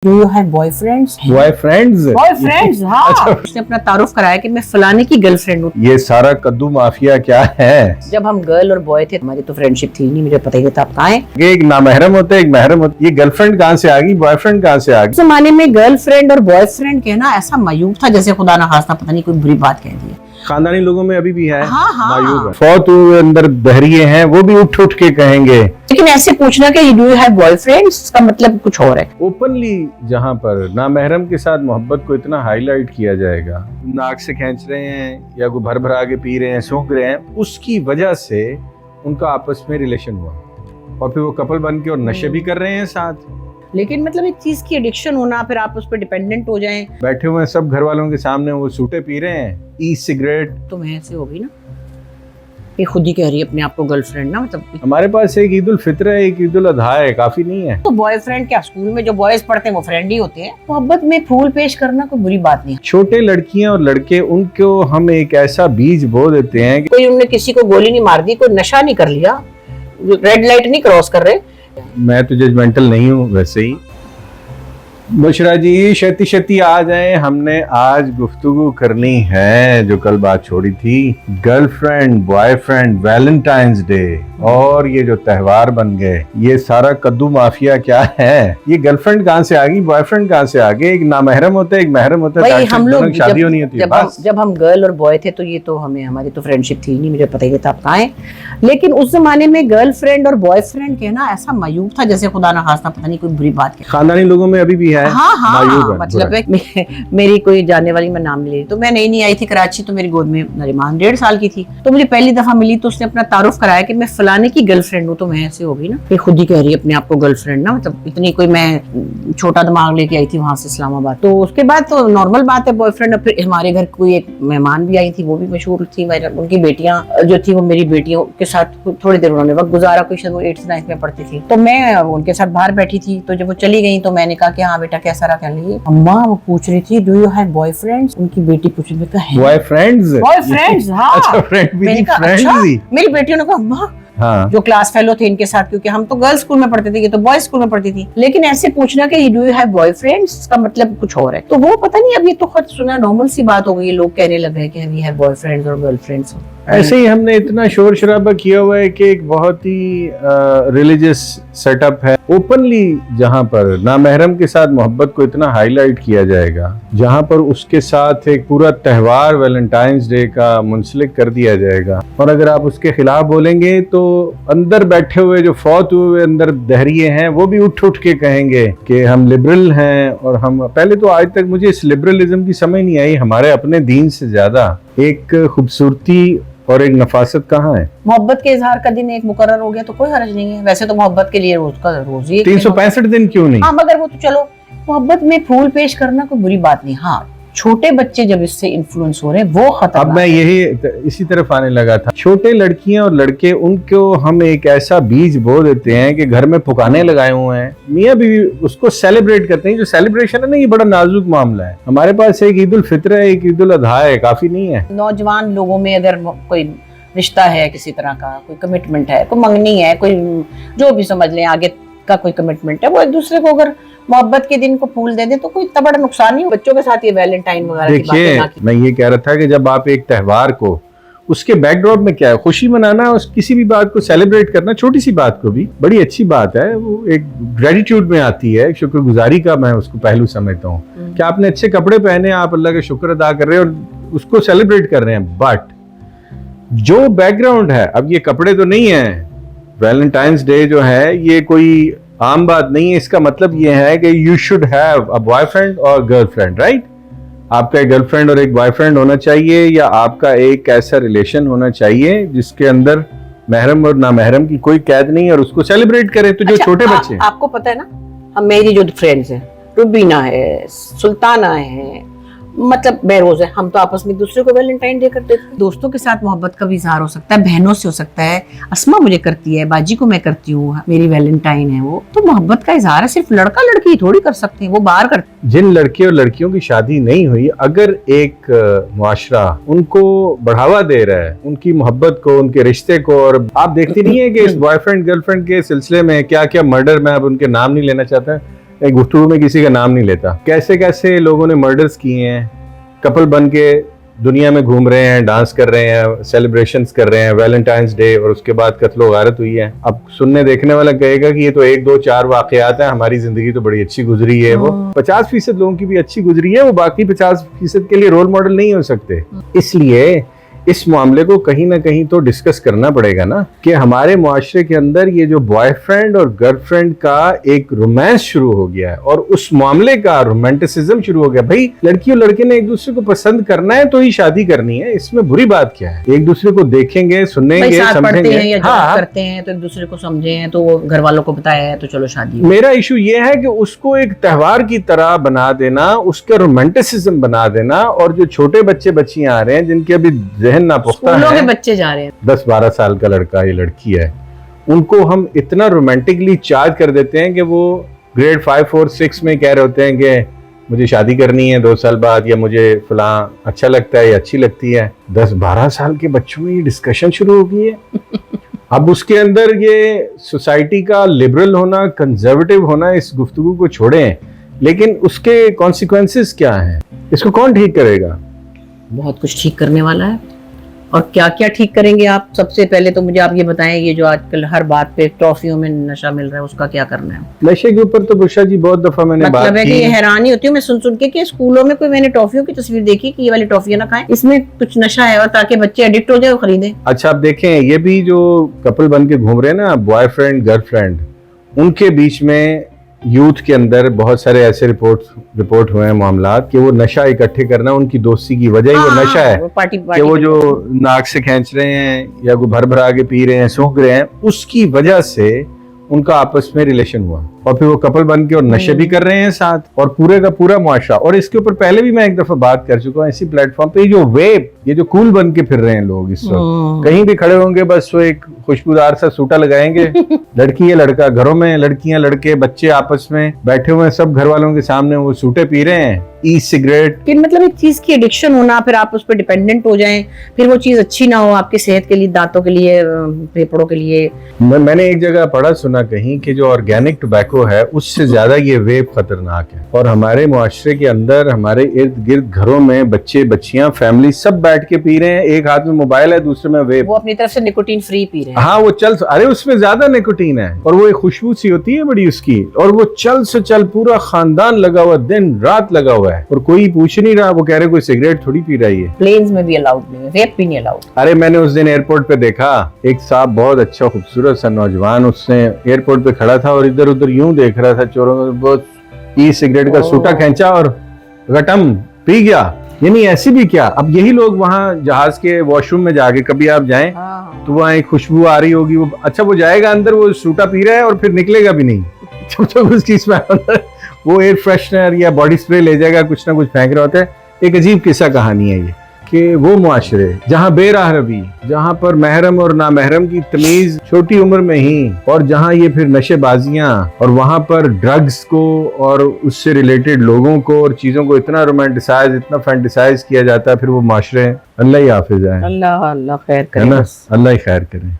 Do you have boyfriends? Boyfriends हाँ। अच्छा। उसने अपना तारुफ कराया कि मैं फलाने की गर्लफ्रेंड हूँ। ये सारा कद्दू माफिया क्या है? जब हम गर्ल और बॉय थे हमारी तो फ्रेंडशिप थी नहीं, मुझे पता ही नहीं था आप कहाँ हैं। एक नामहरम होता है, एक महरम होता है। ये गर्लफ्रेंड कहाँ से आ गई, बॉयफ्रेंड कहाँ से आ उस गई? जमाने में गर्लफ्रेंड और बॉयफ्रेंड कहना ऐसा मायूब था जैसे खुदा ना खास्ता पता नहीं कोई बुरी बात कह दी है। खानदानी लोगों में अभी भी है। हाँ, हाँ। मायूब है। फौत हुए अंदर बहरिए हैं, वो भी उठ उठ के कहेंगे। लेकिन ऐसे पूछना कि डू यू हैव बॉयफ्रेंड्स इसका मतलब कुछ और है। ओपनली जहाँ पर नामहरम के साथ मोहब्बत को इतना हाईलाइट किया जाएगा, नाक से खींच रहे हैं या कोई भर भरा के पी रहे हैं, सूंघ रहे हैं, उसकी वजह से उनका आपस में रिलेशन हुआ और फिर वो कपल बन के और नशे भी कर रहे हैं साथ। लेकिन मतलब एक चीज की एडिक्शन होना, फिर आप उस पर डिपेंडेंट हो जाएं। बैठे हुए हैं सब घर वालों के सामने, वो सूटे पी रहे हैं, ई सिगरेट। तो मैं ऐसे होगी ना, ये खुद ही कह रही है अपने आप को गर्लफ्रेंड ना, मतलब हमारे पास एक ईद उल फित्र है, एक ईद उल अधा है, काफी नहीं है। तो बॉयफ्रेंड क्या, स्कूल में जो बॉयज पढ़ते हैं वो फ्रेंड ही होते हैं। मोहब्बत में फूल पेश करना कोई बुरी बात नहीं है। छोटे लड़कियां और लड़के, उनको हम एक ऐसा बीज बो देते हैं कि कोई उनने किसी को गोली नहीं मार दी, कोई नशा नहीं कर लिया, रेड लाइट नहीं क्रॉस कर रहे। मैं तो जजमेंटल नहीं हूँ वैसे ही। बुशरा जी शती शती आ जाए, हमने आज गुफ्तगू करनी है जो कल बात छोड़ी थी, गर्लफ्रेंड बॉयफ्रेंड वैलेंटाइंस डे और ये जो त्योहार बन गए, ये सारा कद्दू माफिया क्या है? ये गर्लफ्रेंड कहाँ से आ गई, बॉयफ्रेंड कहाँ से आ गए? एक नामहरम होता है, एक महरम होता है। हम लोग शादी होनी होती है बस। जब हम गर्ल और बॉय थे तो ये तो हमारी तो फ्रेंडशिप थी नहीं, मुझे पता ही नहीं था आप कहाँ हैं। लेकिन उस जमाने में गर्लफ्रेंड और बॉयफ्रेंड कहना ऐसा मायूब था जैसे खुदा ना खास्ता पता नहीं कोई बुरी बात कह। खानदानी लोगों में अभी भी है। हाँ, मतलब मेरी कोई जानने वाली, मैं नाम नहीं ले रही, तो मैं नई आई थी कराची, तो मेरी गोद में नरीमान 1.5 साल की थी, तो मुझे पहली दफा मिली तो उसने अपना तारुफ कराया कि मैं फलाने की गर्लफ्रेंड हूँ। तो मैं ऐसे होगी ना, ये खुद ही कह रही है अपने आप को गर्लफ्रेंड ना, मतलब इतनी कोई मैं छोटा दिमाग लेके आई थी वहां से इस्लामाबाद। तो उसके बाद तो नॉर्मल बात है बॉयफ्रेंड। और फिर हमारे घर कोई एक मेहमान भी आई थी, वो भी मशहूर थी, उनकी बेटियां जो थी वो मेरी बेटियों के साथ थोड़ी देर उन्होंने वक्त गुजारा, कोई शायद 8th 9th में पढ़ती थी, तो मैं उनके साथ बाहर बैठी थी। तो जब वो चली गई तो मैंने कहा कि हाँ बेटा कैसा रहा, कह ली अम्मा, वो पूछ रही थी डू यू हैव बॉयफ्रेंड्स, उनकी बेटी पूछ रही थी बॉयफ्रेंड्स। हाँ, अच्छा, फ्रेंड भी नहीं, फ्रेंड्स ही। मेरी बेटियों ने कहा अम्मा, हाँ। जो क्लास फेलो थे इनके साथ, क्योंकि हम तो गर्ल्स स्कूल में पढ़ते थे, ये तो बॉयज स्कूल में पढ़ती थी। लेकिन ऐसे पूछना कि डू यू हैव बॉयफ्रेंड्स इसका मतलब कुछ और है, तो वो पता नहीं, अब ये तो खुद सुना नॉर्मल सी बात हो गई है, लोग कहने लग गए कि वी हैव बॉयफ्रेंड्स और गर्लफ्रेंड्स। ऐसे ही हमने इतना शोर शराबा किया हुआ है कि एक बहुत ही रिलीजियस सेटअप है। ओपनली जहाँ पर नामहरम के साथ मोहब्बत को इतना हाईलाइट किया जाएगा, जहाँ पर उसके साथ एक पूरा त्योहार वैलेंटाइंस डे का मुंसलिक कर दिया जाएगा, और अगर आप उसके खिलाफ बोलेंगे तो अंदर बैठे हुए जो फौत हुए अंदर दहरिए हैं, वो भी उठ उठ के कहेंगे कि हम लिबरल हैं। और हम पहले तो आज तक मुझे इस लिबरलिज्म की समझ नहीं आई, हमारे अपने दीन से ज्यादा एक खूबसूरती और एक नफासत कहाँ है? मोहब्बत के इजहार का दिन एक मुकर्रर हो गया तो कोई हर्ज नहीं है। वैसे तो मोहब्बत के लिए रोज ही 365 दिन क्यों नहीं? हाँ, मगर वो तो चलो, मोहब्बत में फूल पेश करना कोई बुरी बात नहीं। हाँ, छोटे बच्चे जब इससे इन्फ्लुएंस हो रहे हैं वो खतरनाक। अब मैं यही इसी तरफ आने लगा था। छोटे लड़कियां और लड़के, उनको हम एक ऐसा बीज बो देते हैं कि घर में फुकाने लगाए हुए हैं, मियाँ बीवी उसको सेलिब्रेट करते हैं। जो सेलिब्रेशन है ना, ये बड़ा नाजुक मामला है। हमारे पास एक ईद उल फित्र है, एक ईद उल अधा है, काफी नहीं है। नौजवान लोगों में अगर कोई रिश्ता है किसी तरह का, कोई कमिटमेंट है, कोई मंगनी है, कोई जो भी समझ लें आगे का कोई कमिटमेंट है, वो एक दूसरे को अगर मोहब्बत के दिन को फूल दे दे तो कोई इतना बड़ा नुकसान नहीं हो। बच्चों के साथ ये वैलेंटाइन वगैरह की बातें ना की। मैं ये कह रहा था कि जब आप एक त्योहार को, उसके बैकड्रॉप में क्या है, खुशी मनाना, उस किसी भी बात को सेलिब्रेट करना, छोटी सी बात को भी बड़ी अच्छी बात है। वो एक ग्रेटिट्यूड में आती है, शुक्रगुजारी का मैं उसको पहलू समझता हूँ कि आपने अच्छे कपड़े पहने, आप अल्लाह का शुक्र अदा कर रहे हैं और उसको सेलिब्रेट कर रहे हैं। बट जो बैकग्राउंड है, अब ये कपड़े तो नहीं है, वैलेंटाइंस डे जो है ये कोई आम बात नहीं है। इसका मतलब ये है कि you should have a boyfriend और गर्लफ्रेंड, राइट? आपका एक गर्लफ्रेंड और एक बॉयफ्रेंड होना चाहिए, या आपका एक ऐसा रिलेशन होना चाहिए जिसके अंदर महरम और नामहरम की कोई कैद नहीं, और उसको सेलिब्रेट करें। तो जो छोटे बच्चे, आपको पता है ना, हम मेरी जो फ्रेंड्स हैं, रुबीना है, सुल्ताना है, मतलब बहरोज है, हम तो आपस में दूसरे को वैलेंटाइन डे करते थे। दोस्तों के साथ मोहब्बत का भी इजहार हो सकता है, बहनों से हो सकता है, अस्मा मुझे करती है, बाजी को मैं करती हूँ, मेरी वैलेंटाइन है वो। तो मोहब्बत का इजहार है, सिर्फ लड़का लड़की थोड़ी कर सकते हैं, वो बाहर करते हैं। जिन लड़के और लड़कियों की शादी नहीं हुई, अगर एक मुआशरा उनको बढ़ावा दे रहा है, उनकी मोहब्बत को, उनके रिश्ते को, और आप देखती नहीं है कि इस बॉयफ्रेंड गर्लफ्रेंड के सिलसिले में क्या क्या मर्डर, मैं अब उनके नाम नहीं लेना चाहता, एक गुफ्तगू में किसी का नाम नहीं लेता। कैसे कैसे लोगों ने मर्डर्स किए हैं, कपल बन के दुनिया में घूम रहे हैं, डांस कर रहे हैं, सेलिब्रेशंस कर रहे हैं, वैलेंटाइंस डे, और उसके बाद कत्लो गारत हुई है। अब सुनने देखने वाला कहेगा कि ये तो 1 2 4 वाकयात है, हमारी जिंदगी तो बड़ी अच्छी गुजरी है। वो 50% लोगों की भी अच्छी गुजरी है, वो बाकी 50% के लिए रोल मॉडल नहीं हो सकते। इसलिए इस मामले को कहीं ना कहीं तो डिस्कस करना पड़ेगा ना, कि हमारे मुआशरे के अंदर ये जो बॉयफ्रेंड और गर्लफ्रेंड का एक रोमांस शुरू हो गया है, और उस मामले का रोमांटिसिज्म शुरू हो गया। भाई लड़की और लड़के ने एक दूसरे को पसंद करना है तो ही शादी करनी है, इसमें बुरी बात क्या है? एक दूसरे को देखेंगे, सुनेंगे, समझेंगे, हाँ करते हैं तो एक दूसरे को समझे हैं, तो घर वालों को बताया है तो चलो शादी। मेरा इशू ये है कि उसको एक त्योहार की तरह बना देना, उसका रोमांटिसिज्म बना देना, और जो छोटे बच्चे बच्चियां आ रहे हैं जिनके अभी ना पुख्ता है, के बच्चे जा रहे हैं, 10-12 साल का लड़का या लड़की है, उनको हम इतना रोमांटिकली चार्ज कर देते हैं कि वो ग्रेड 5 4 6 में कह रहे होते हैं कि मुझे शादी करनी है 2 साल बाद, या मुझे फलां अच्छा लगता है या अच्छी लगती है। 10-12 साल के बच्चों में ये डिस्कशन शुरू हो गई है। अब उसके अंदर ये सोसाइटी का लिबरल होना, कंजर्वेटिव होना, इस गुफ्तगू को छोड़ें, लेकिन उसके कॉन्सिक्वेंसेस क्या हैं? इसको कौन ठीक करेगा? बहुत कुछ ठीक करने वाला है। और क्या क्या ठीक करेंगे आप? सबसे पहले तो मुझे आप ये बताएं, ये जो आजकल हर बात पे टॉफियों में नशा मिल रहा है, उसका क्या करना है? नशे के ऊपर तो बुशा जी बहुत दफा मैंने बात मतलब है की। कि ये हैरानी होती है मैं सुन के कि स्कूलों में कोई मैंने टॉफियों की तस्वीर देखी कि ये वाली टॉफियां ना खाएं, इसमें कुछ नशा है, और ताकि बच्चे एडिक्ट हो जाए वो खरीदें। अच्छा, आप देखें, ये भी जो कपल बन के घूम रहे हैं ना, बॉयफ्रेंड गर्लफ्रेंड, उनके बीच में यूथ के अंदर बहुत सारे ऐसे रिपोर्ट हुए हैं मामलात कि वो नशा इकट्ठे करना उनकी दोस्ती की वजह ही वो नशा है। वो पार्टी कि वो जो नाक से खींच रहे हैं या वो भर भरा के पी रहे हैं, सूंघ रहे हैं, उसकी वजह से उनका आपस में रिलेशन हुआ, और फिर वो कपल बन के और नशे भी कर रहे हैं साथ, और पूरे का पूरा मुआशरा। और इसके ऊपर पहले भी मैं एक दफा बात कर चुका हूँ इसी प्लेटफॉर्म पे, जो वेब, ये जो कूल बन के फिर रहे हैं लोग इस वक्त, कहीं भी खड़े होंगे बस वो एक खुशबूदार सा सूटा लगाएंगे, लड़की या लड़का, घरों में लड़कियां लड़के बच्चे आपस में बैठे हुए हैं, सब घर वालों के सामने वो सूटे पी रहे हैं, ई सिगरेट। कि मतलब एक चीज की एडिक्शन होना, फिर आप उस पर डिपेंडेंट हो जाएं, फिर वो चीज अच्छी ना हो आपकी सेहत के लिए, दांतों के लिए, फेफड़ों के लिए। मैंने एक जगह पढ़ा सुना कहीं कि जो ऑर्गेनिक टोबैको है उससे ज्यादा ये वेब खतरनाक है। और हमारे मुआशरे के अंदर, हमारे इर्द गिर्द घरों में बच्चे बच्चियां फैमिली सब बैठ के पी रहे हैं, एक हाथ में मोबाइल है, दूसरे में वेब। वो अपनी तरफ से निकोटीन फ्री पी रहे हैं। हाँ, वो चल, अरे उसमें ज्यादा निकोटीन है, और वो एक खुशबू सी होती है बड़ी उसकी, और वो चल से चल पूरा खानदान लगा हुआ, दिन रात लगा हुआ है, और कोई पूछ नहीं रहा। वो कह रहे कोई सिगरेट थोड़ी पी रही है। प्लेन्स में भी अलाउड नहीं है, वेब भी नहीं अलाउड। अरे मैंने उस दिन एयरपोर्ट पे देखा, एक साहब बहुत अच्छा खूबसूरत सा नौजवान, उसने एयरपोर्ट पे खड़ा था और इधर उधर यूं देख रहा था चोरों को, बहुत ई सिगरेट का सूटा खींचा और गटम पी गया। यानी ऐसी भी क्या, अब यही लोग वहां जहाज के वॉशरूम में जाके कभी आप जाएं तो वहां एक खुशबू आ रही होगी, वो अच्छा वो जाएगा अंदर, वो सूटा पी रहा है और फिर निकलेगा भी नहीं जब तक उस चीज में अंदर वो एयर फ्रेशनर या बॉडी स्प्रे ले जाएगा, कुछ ना कुछ फेंक रहा होता है। एक अजीब किस्सा कहानी है ये, कि वो मुआशरे जहाँ बेराह रवी, जहाँ पर महरम और नामहरम की तमीज छोटी उम्र में ही, और जहाँ ये फिर नशेबाजियाँ, और वहाँ पर ड्रग्स को और उससे रिलेटेड लोगों को और चीज़ों को इतना रोमांटिसाइज, इतना फैंटिसाइज किया जाता है, फिर वो मुआशरे, अल्लाह ही हाफिज है। अल्लाह अल्लाह खैर करे, है ना, अल्लाह ही खैर करे।